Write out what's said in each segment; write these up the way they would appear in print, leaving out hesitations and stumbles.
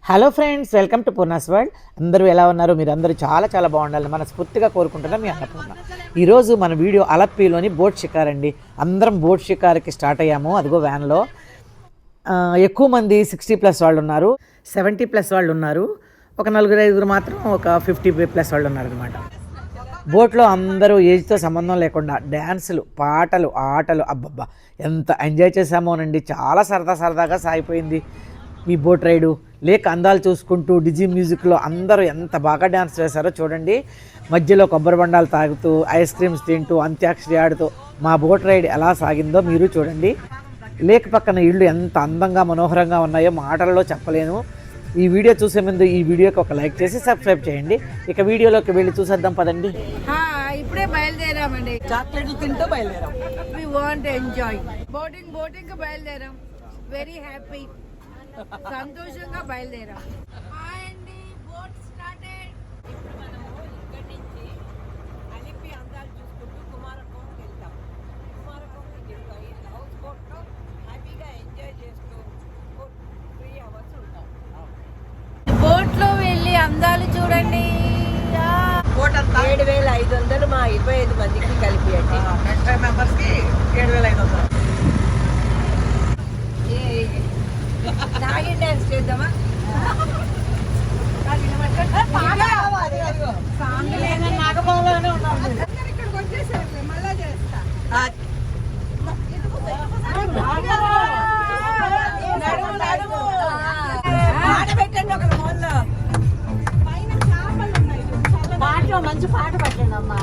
Hello friends, welcome to Poorna's world. అందరూ ఎలా ఉన్నారు? మీరు అందరూ చాలా చాలా బాగుండాలని మనస్ఫూర్తిగా కోరుకుంటున్నాం. మీ అన్నపూర్ణ. ఈరోజు మన వీడియో అలప్పిలోని బోట్ షికార్ అండి. అందరం బోట్ షికార్కి స్టార్ట్ అయ్యాము. అదిగో వ్యాన్లో ఎక్కువ మంది 60+ వాళ్ళు ఉన్నారు, 70+ వాళ్ళు ఉన్నారు, ఒక 4-5 మాత్రం ఒక 50+ వాళ్ళు ఉన్నారు అనమాట. బోట్లో అందరూ ఏజ్తో సంబంధం లేకుండా డ్యాన్సులు, పాటలు, ఆటలు, అబ్బబ్బా ఎంత ఎంజాయ్ చేసామోనండి. చాలా సరదాగా సాగిపోయింది ఈ బోట్ రైడు. లేక అందాలు చూసుకుంటూ డిజీ మ్యూజిక్లో అందరూ ఎంత బాగా డ్యాన్స్ చేశారో చూడండి. మధ్యలో కొబ్బరి బండాలు తాగుతూ, ఐస్ క్రీమ్స్ తింటూ, అంత్యాక్షరి ఆడుతూ మా బోట్ రైడ్ ఎలా సాగిందో మీరు చూడండి. లేక పక్కన ఇళ్ళు ఎంత అందంగా మనోహరంగా ఉన్నాయో మాటలలో చెప్పలేను. ఈ వీడియో చూసే ముందు ఈ వీడియోకి ఒక లైక్ చేసి సబ్స్క్రైబ్ చేయండి. ఇక వీడియోలోకి వెళ్ళి చూసేద్దాం పదండి. ఇప్పుడే బయలుదేరామండి. చాక్లెట్లు తింటూ బయలుదేరాం. వి వాంట్ ఎంజాయ్ బోటింగ్ బయలుదేరాం. వెరీ హ్యాపీ, సంతోషంగా బయలుదేరాం. Boat started. ఇప్పుడు మనం ఇక్కడ నుంచి అలిపి అందాలు చూసుకుంటూ కుమారకోణం వెళ్తాం. కుమారకోణం హౌస్ బోట్లో హ్యాపీగా ఎంజాయ్ చేస్తూ 3 hours ఉంటాం. బోట్లో వెళ్ళి అందాలు చూడండి. బోట్ అంతా 7,500 మా 25 మందికి కలిపి అండి. 5 మెంబర్స్కి 7,500. నాగి డాన్స్ చేద్దామా? ఇక్కడికి వచ్చేసరికి మళ్ళా చేస్తా. ఆడబెట్టండి ఒక ఫోన్లో. పాటలో మంచి పాట పెట్టండి అమ్మా.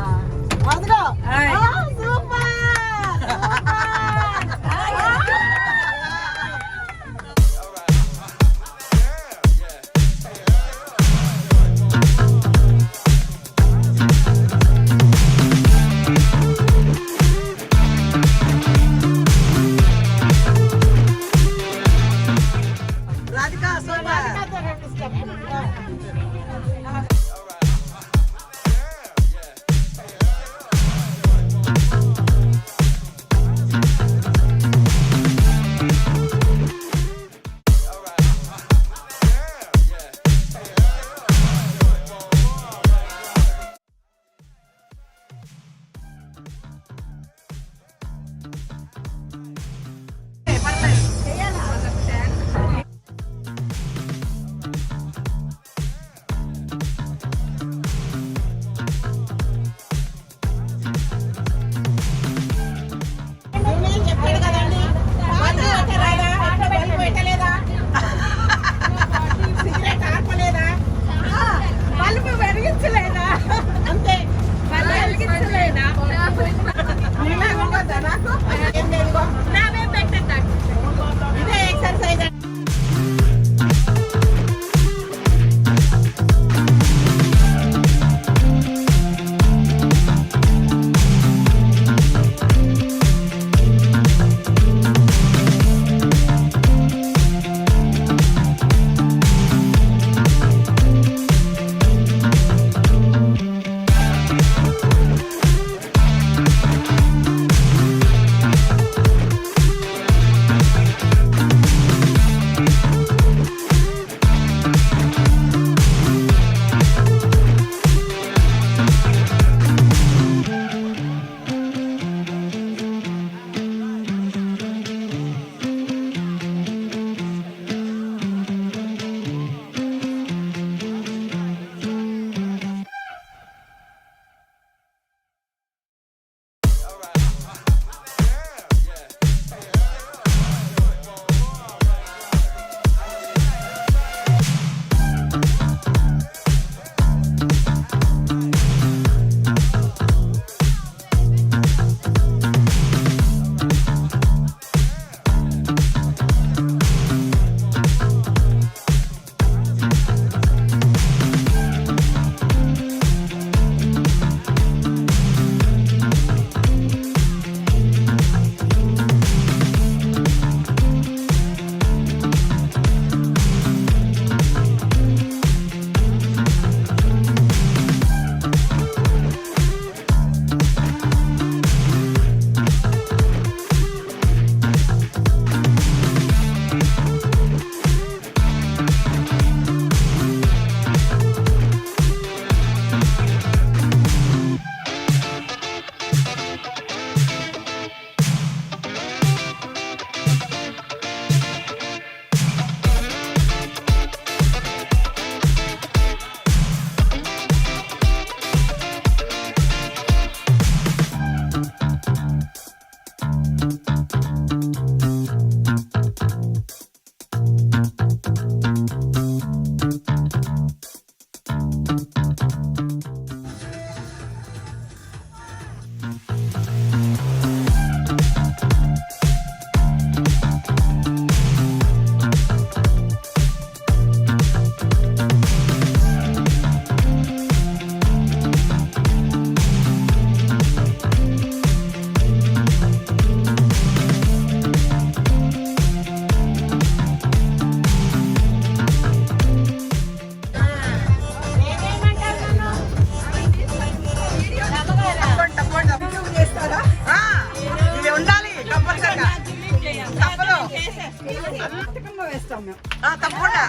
తప్పకుండా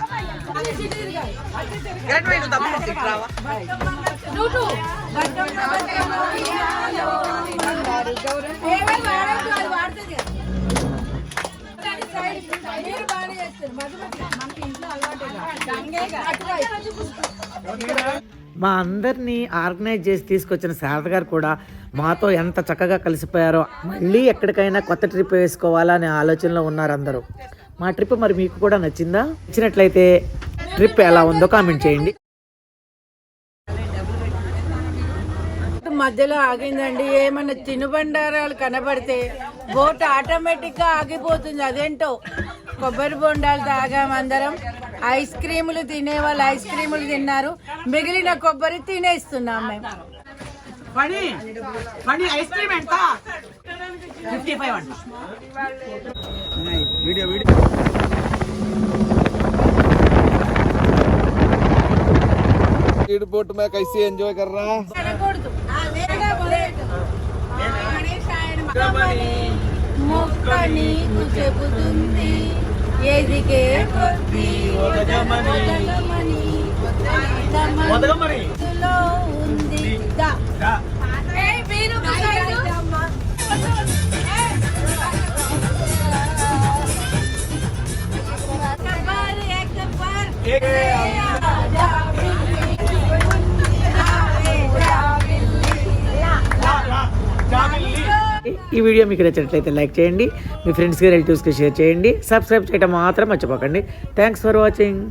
గట్టి నువ్వు తప్పకుండా ఇటు రావా మా అందరినీ ఆర్గనైజ్ చేసి తీసుకొచ్చిన శారద గారు కూడా మాతో ఎంత చక్కగా కలిసిపోయారో, మళ్ళీ ఎక్కడికైనా కొత్త ట్రిప్ వేసుకోవాలా అనే ఆలోచనలో ఉన్నారు అందరూ. మా ట్రిప్ మరి మీకు కూడా నచ్చిందా? నచ్చినట్లయితే ట్రిప్ ఎలా ఉందో కామెంట్ చేయండి. మధ్యలో ఆగిందండి. ఏమన్నా తినుబండారాలు కనబడితే బోట్ ఆటోమేటిక్ గా ఆగిపోతుంది. అదేంటో కొబ్బరి బొండాలు తాగాం అందరం. ఐస్ క్రీములు తినేవాళ్ళు ఐస్ క్రీములు తిన్నారు. మిగిలిన కొబ్బరి తినేస్తున్నాం మేము. ఐస్ క్రీమ్ ఎంత 55 అంట. बोट में कैसे एंजॉय कर रहा है? మొక్కని చెబుతుంది ఎదిగే కొద్ది మనసులో ఉంది దా. ఈ వీడియో మీకు నచ్చినట్లయితే లైక్ చేయండి, మీ ఫ్రెండ్స్కి రిలేటివ్స్కి షేర్ చేయండి, సబ్స్క్రైబ్ చేయడం మాత్రం మర్చిపోకండి. Thanks for watching.